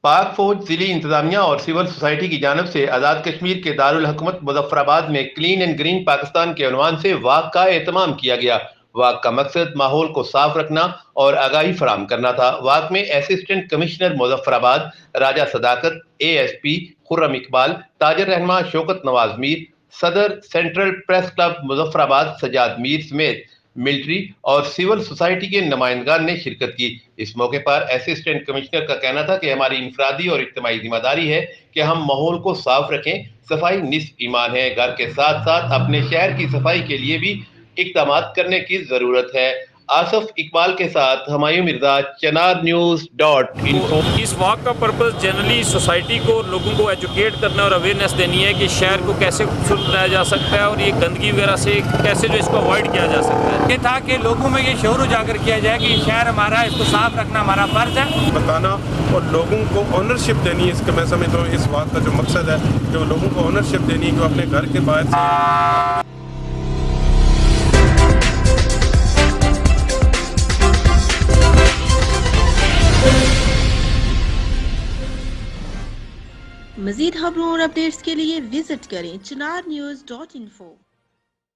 पाक फौज, जिली इंतजामिया और सिविल सोसाइटी की जानब से आज़ाद कश्मीर के दारुल हुकूमत मुजफ्फराबाद में क्लीन एंड ग्रीन पाकिस्तान के उन्वान से वाक का एहतमाम किया गया। वाक का मकसद माहौल को साफ रखना और आगाही फराहम करना था। वाक में assistant commissioner Muzaffarabad Raja Sadaqat, ASP Khurram Iqbal, ताजर रहनमा शौकत नवाज मीर, सदर central press club Muzaffarabad Sajjad Mir समेत मिलिट्री और सिविल सोसाइटी के नुमाइंदगान ने शिरकत की। इस मौके पर असिस्टेंट कमिश्नर का कहना था कि हमारी इंफरादी और इज्तिमाई जिम्मेदारी है कि हम माहौल को साफ रखें। सफाई निस्फ ईमान है। घर के साथ साथ अपने शहर की सफाई के लिए भी इक़दामात करने की जरूरत है। आसफ इकबाल के साथ हुमायूं मिर्जा, chenarnews.info। इस वॉक का पर्पस जनरली सोसाइटी को, लोगों को एजुकेट करना और अवेयरनेस देनी है कि शहर को कैसे खूबसूरत बनाया जा सकता है और ये गंदगी वगैरह से कैसे जो इसको अवॉइड किया जा सकता है। ये था कि लोगों में ये शऊर उजागर किया जाए कि ये शहर हमारा, इसको साफ रखना हमारा फर्ज है। बताना और लोगों को ऑनरशिप देनी है। इसका मैं समझता हूँ इस बात का जो मकसद है कि वो लोगों को ऑनरशिप देनी है कि वो अपने घर के बाहर से मज़ीद खबरों और अपडेट्स के लिए विजिट करें chenarnews.info।